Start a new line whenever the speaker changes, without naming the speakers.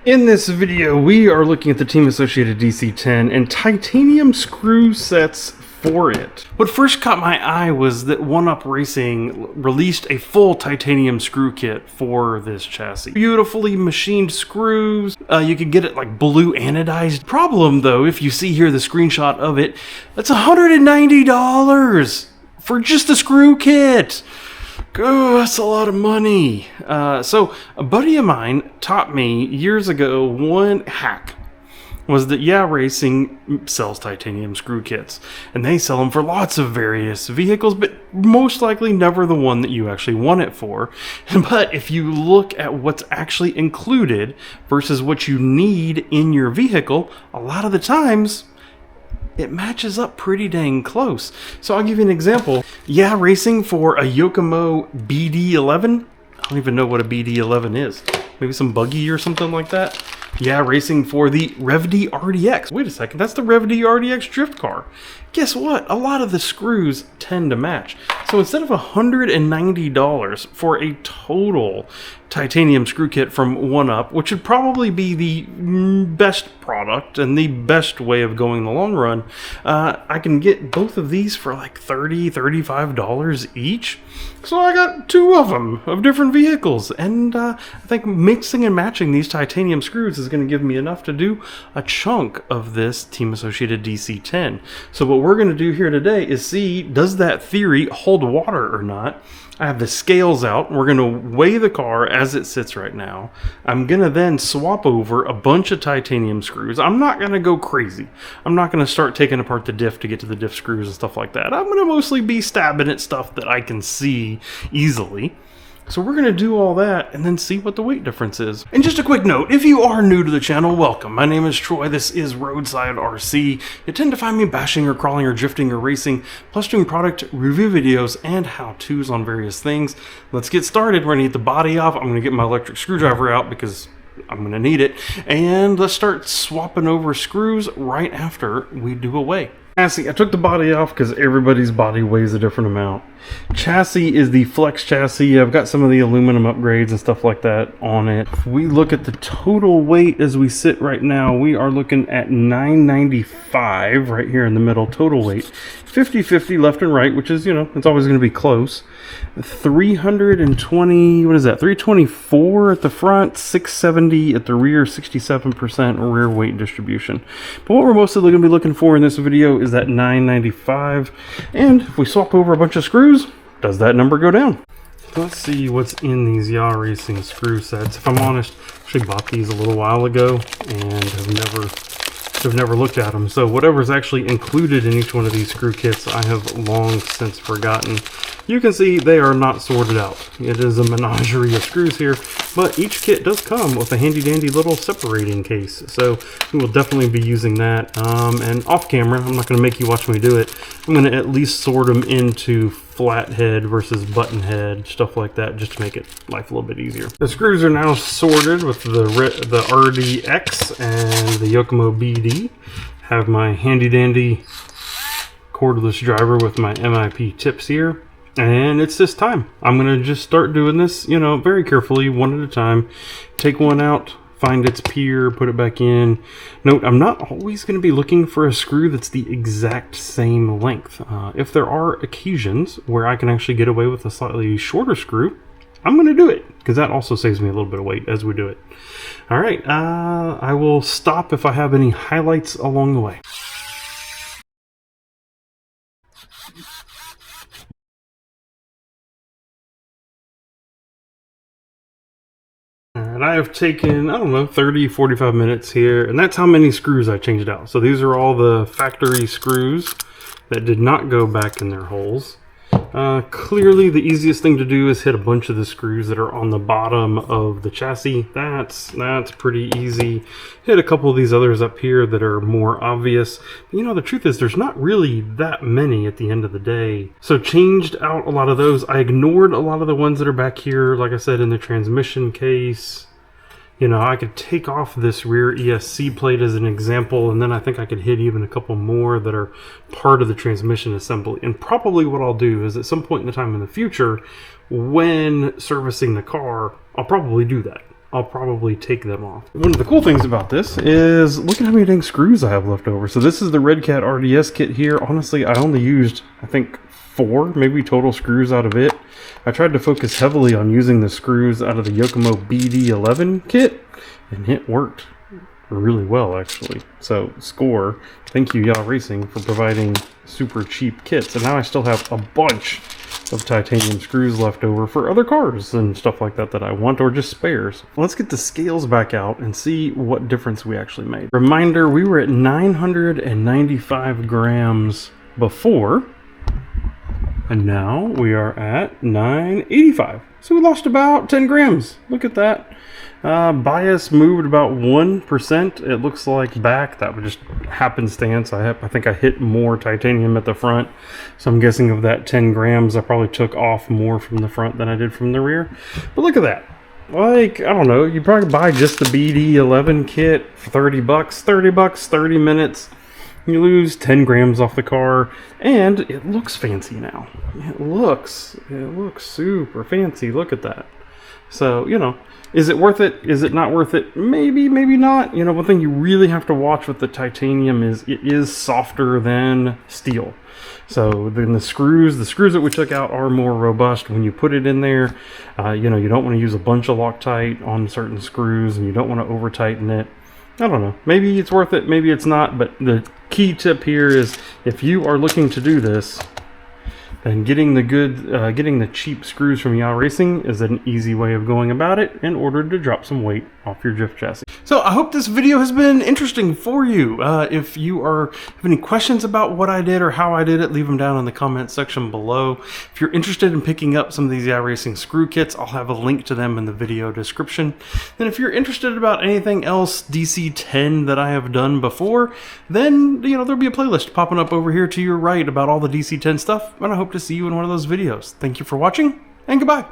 In this video, we are looking at the Team Associated DC10 and titanium screw sets for it. What first caught my eye was that 1UP Racing released a full titanium screw kit for this chassis. Beautifully machined screws. You could get it like blue anodized. Problem though, if you see here the screenshot of it, that's $190 for just a screw kit. Oh, that's a lot of money. So a buddy of mine taught me years ago one hack was that Racing sells titanium screw kits, and they sell them for lots of various vehicles, but most likely never the one that you actually want it for. But if you look at what's actually included versus what you need in your vehicle, a lot of the times it matches up pretty dang close. So I'll give you an example. Racing for a Yokomo BD11. I don't even know what a BD11 is. Maybe some buggy or something like that. Racing for the RevD RDX. Wait a second, that's the RevD RDX drift car. Guess what? A lot of the screws tend to match. So instead of $190 for a total titanium screw kit from 1UP, which would probably be the best product and the best way of going in the long run, I can get both of these for like $30, $35 each. So I got two of them of different vehicles, and I think mixing and matching these titanium screws is going to give me enough to do a chunk of this Team Associated DC10. So what we're going to do here today is see, does that theory hold water or not? I have the scales out. We're going to weigh the car as it sits right now. I'm going to then swap over a bunch of titanium screws. I'm not going to go crazy. I'm not going to start taking apart the diff to get to the diff screws and stuff like that. I'm going to mostly be stabbing at stuff that I can see easily. So we're going to do all that and then see what the weight difference is. And just a quick note, if you are new to the channel, welcome. My name is Troy. This is RoadsideRC. You tend to find me bashing or crawling or drifting or racing, plus doing product review videos and how-tos on various things. Let's get started. We're going to get the body off. I'm going to get my electric screwdriver out because I'm going to need it. And let's start swapping over screws right after we do a weigh. Chassis, I took the body off because everybody's body weighs a different amount. Chassis is the flex chassis. I've got some of the aluminum upgrades and stuff like that on it. If we look at the total weight as we sit right now, we are looking at 995 right here in the middle, total weight. 50-50 left and right, which is, it's always going to be close. 320, what is that? 324 at the front, 670 at the rear, 67% rear weight distribution. But what we're mostly going to be looking for in this video is that 995. And if we swap over a bunch of screws, does that number go down? Let's see what's in these Racing screw sets. If I'm honest, I actually bought these a little while ago and have never looked at them. So whatever's actually included in each one of these screw kits, I have long since forgotten. You can see they are not sorted out. It is a menagerie of screws here, but each kit does come with a handy dandy little separating case. So we will definitely be using that. And off camera, I'm not going to make you watch me do it. I'm going to at least sort them into flathead versus button head, stuff like that, just to make it life a little bit easier. The screws are now sorted with the RDX and the Yokomo BD. Have my handy dandy cordless driver with my MIP tips here. And it's this time. I'm going to just start doing this, very carefully, one at a time. Take one out, find its pier, put it back in. Note, I'm not always going to be looking for a screw that's the exact same length. If there are occasions where I can actually get away with a slightly shorter screw, I'm going to do it, because that also saves me a little bit of weight as we do it. All right, I will stop if I have any highlights along the way. And I have taken, 30, 45 minutes here, and that's how many screws I changed out. So these are all the factory screws that did not go back in their holes. Clearly the easiest thing to do is hit a bunch of the screws that are on the bottom of the chassis. That's pretty easy. Hit a couple of these others up here that are more obvious. But, the truth is there's not really that many at the end of the day. So changed out a lot of those. I ignored a lot of the ones that are back here, like I said, in the transmission case. I could take off this rear ESC plate as an example, and then I think I could hit even a couple more that are part of the transmission assembly. And probably what I'll do is at some point in the time in the future, when servicing the car, I'll probably do that. I'll probably take them off. One of the cool things about this is look at how many dang screws I have left over. So this is the Red Cat RDS kit here. Honestly, I only used, I think, 4 maybe total screws out of it. I tried to focus heavily on using the screws out of the Yokomo BD11 kit, and it worked really well, actually. So score, thank you Yaw Racing for providing super cheap kits. And now I still have a bunch of titanium screws left over for other cars and stuff like that that I want, or just spares. Let's get the scales back out and see what difference we actually made. Reminder, we were at 995 grams before, and now we are at 985. So we lost about 10 grams. Look at that. Bias moved about 1%. It looks like back. That would just happenstance. I think I hit more titanium at the front. So I'm guessing of that 10 grams, I probably took off more from the front than I did from the rear. But look at that. Like, I don't know. You probably buy just the BD11 kit for 30 bucks, 30 minutes. You lose 10 grams off the car, and it looks fancy now. It looks super fancy. Look at that. So, you know, is it worth it? Is it not worth it? Maybe, maybe not. You know, one thing you really have to watch with the titanium is it is softer than steel. So then the screws that we took out are more robust. When you put it in there, you know, you don't want to use a bunch of Loctite on certain screws, and you don't want to over tighten it. I don't know. Maybe it's worth it, maybe it's not, but the key tip here is if you are looking to do this, then getting the cheap screws from Yaw Racing is an easy way of going about it in order to drop some weight off your drift chassis. So I hope this video has been interesting for you. If you have any questions about what I did or how I did it, leave them down in the comments section below. If you're interested in picking up some of these Yaw Racing screw kits, I'll have a link to them in the video description. And if you're interested about anything else DC10 that I have done before, then you know there'll be a playlist popping up over here to your right about all the DC10 stuff, and I hope to see you in one of those videos. Thank you for watching, and goodbye.